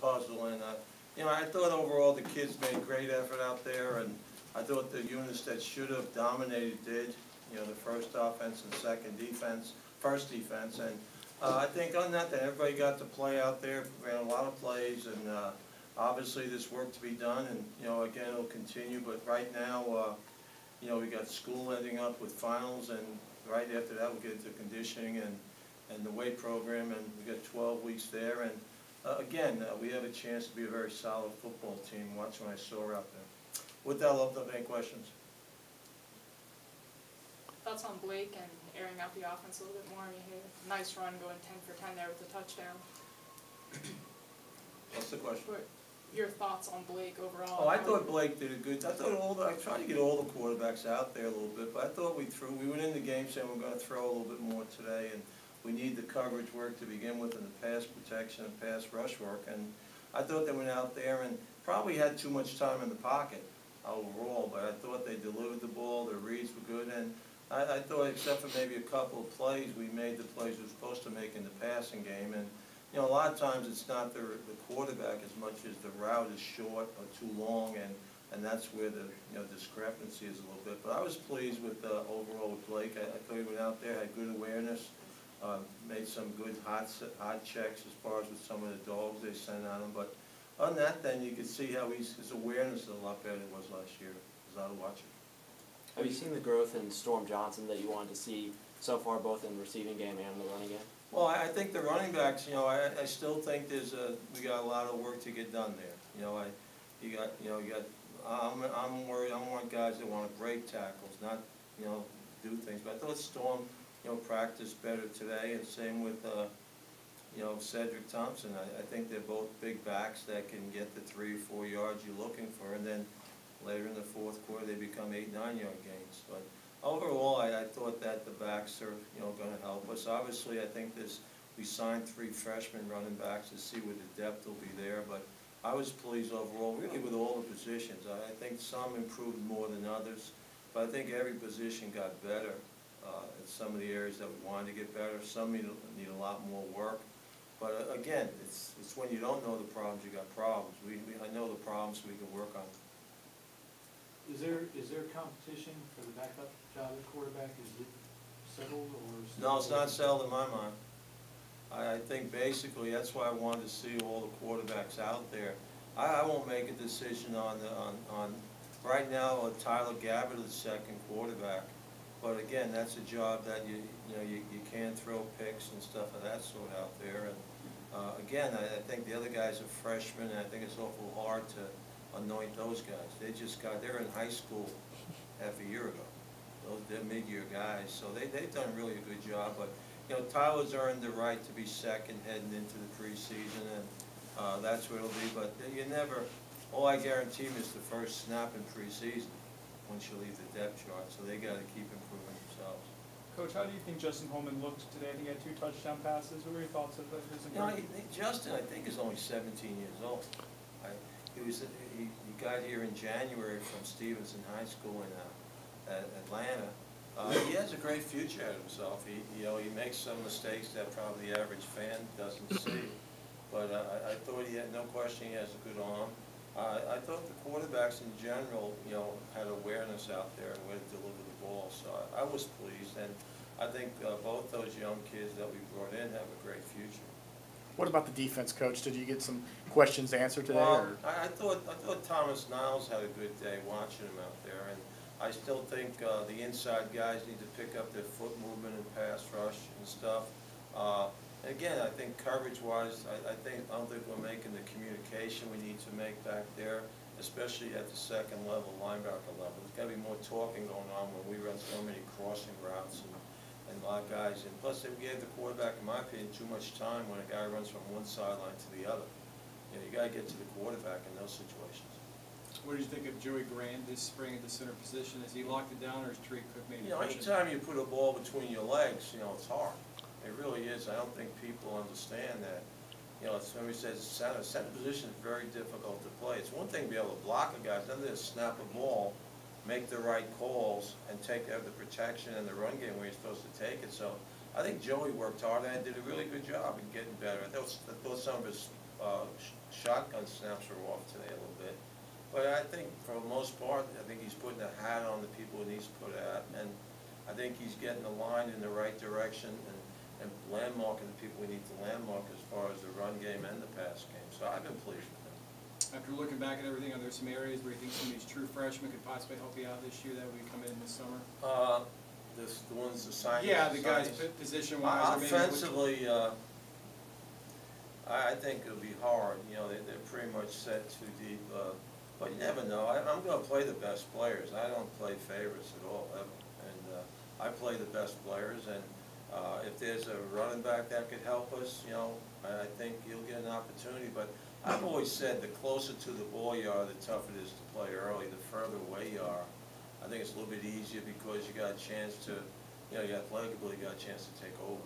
puzzle, and you know, I thought overall the kids made great effort out there, and I thought the units that should have dominated did. You know, the first offense and first defense, and I think on that everybody got to play out there, ran a lot of plays, and obviously there's work to be done, and you know, again, it'll continue. But right now, you know, we got school ending up with finals, and right after that we'll get into conditioning and the weight program, and we got 12 weeks there, and again, we have a chance to be a very solid football team. Watch when I saw out there. With that, I'll open up any questions. Thoughts on Blake and airing out the offense a little bit more? I mean, he had a nice run going 10 for 10 there with the touchdown. What's the question? Your thoughts on Blake overall? Oh, I thought Blake did a good. I tried to get all the quarterbacks out there a little bit, but I thought we went in the game saying we're going to throw a little bit more today, and we need the coverage work to begin with, and the pass protection and pass rush work. And I thought they went out there and probably had too much time in the pocket overall, but I thought they delivered the ball. Their reads were good, and I thought, except for maybe a couple of plays, we made the plays we were supposed to make in the passing game. And you know, a lot of times it's not the quarterback as much as the route is short or too long, and that's where the discrepancy is a little bit. But I was pleased with overall with Blake. I thought he went out there, had good awareness, made some good hot checks as far as with some of the dogs they sent on him. But on that, then you could see how his awareness is a lot better than it was last year. It was out of watching. Have you seen the growth in Storm Johnson that you wanted to see so far, both in the receiving game and the running game? Well, I think the running backs, you know, I still think we got a lot of work to get done there. You know, I'm worried. I want guys that want to break tackles, not, you know, do things. But I thought Storm, you know, practiced better today, and same with, you know, Cedric Thompson. I think they're both big backs that can get the 3 or 4 yards you're looking for, and then later in the fourth quarter they become 8, 9 yard gains. But overall, I thought that the backs are, you know, going to help us. Obviously, I think we signed 3 freshman running backs to see what the depth will be there. But I was pleased overall, really, with all the positions. I think some improved more than others, but I think every position got better in some of the areas that we wanted to get better. Some need a lot more work. But again, it's when you don't know the problems, you got problems. I know the problems, we can work on them. Is there competition for the backup job at quarterback? Is it settled or? No, it's not settled in my mind. I think basically that's why I wanted to see all the quarterbacks out there. I won't make a decision on right now. Tyler Gabbard is the second quarterback, but again, that's a job that you can't throw picks and stuff of that sort out there. And again, I think the other guys are freshmen, and I think it's awful hard to anoint those guys. They're in high school half a year ago. They're mid-year guys, so they've done really a good job. But you know, Tyler's earned the right to be second heading into the preseason, and that's where it'll be. But you never. All I guarantee him is the first snap in preseason once you leave the depth chart. So they got to keep improving themselves. Coach, how do you think Justin Holman looked today? I think he had 2 touchdown passes. What were your thoughts of his improvement? You know, Justin, I think, is only 17 years old. He got here in January from Stevenson High School in Atlanta. He has a great future ahead of himself. He makes some mistakes that probably the average fan doesn't see. But I thought he had no question he has a good arm. I thought the quarterbacks in general, you know, had awareness out there and way to deliver the ball. So I was pleased, and I think both those young kids that we brought in have a great future. What about the defense, Coach? Did you get some questions answered today? Well, I thought Thomas Niles had a good day watching him out there, and I still think the inside guys need to pick up their foot movement and pass rush and stuff. Again, I think coverage-wise, I don't think we're making the communication we need to make back there, especially at the second level, linebacker level. There's got to be more talking going on when we run so many crossing routes and a lot of guys. And plus, they gave the quarterback, in my opinion, too much time when a guy runs from one sideline to the other. You know, you got to get to the quarterback in those situations. What did you think of Joey Grand this spring at the center position? Has he locked it down, or has Tariq Cook made it? You know, anytime you put a ball between your legs, you know, it's hard. It really is. I don't think people understand that. You know, somebody says center position is very difficult to play. It's one thing to be able to block a guy. It's another to snap a ball, make the right calls, and have the protection and the run game where you're supposed to take it. So I think Joey worked hard and did a really good job in getting better. I thought some of his shotgun snaps are off today a little bit. But I think for the most part, I think he's putting a hat on the people he needs to put at, and I think he's getting the line in the right direction and landmarking the people we need to landmark as far as the run game and the pass game. So I've been pleased with him. After looking back at everything, are there some areas where you think some of these true freshmen could possibly help you out this year that would come in this summer? The ones assigned. Yeah, the guys position-wise, or maybe. Offensively, I think it'll be hard. You know, they're pretty much set too deep. But you never know. I'm going to play the best players. I don't play favorites at all, ever. And I play the best players. And if there's a running back that could help us, you know, I think you'll get an opportunity. But I've always said the closer to the ball you are, the tougher it is to play early. The further away you are, I think it's a little bit easier because you got a chance to, you know, you athletically got a chance to take over.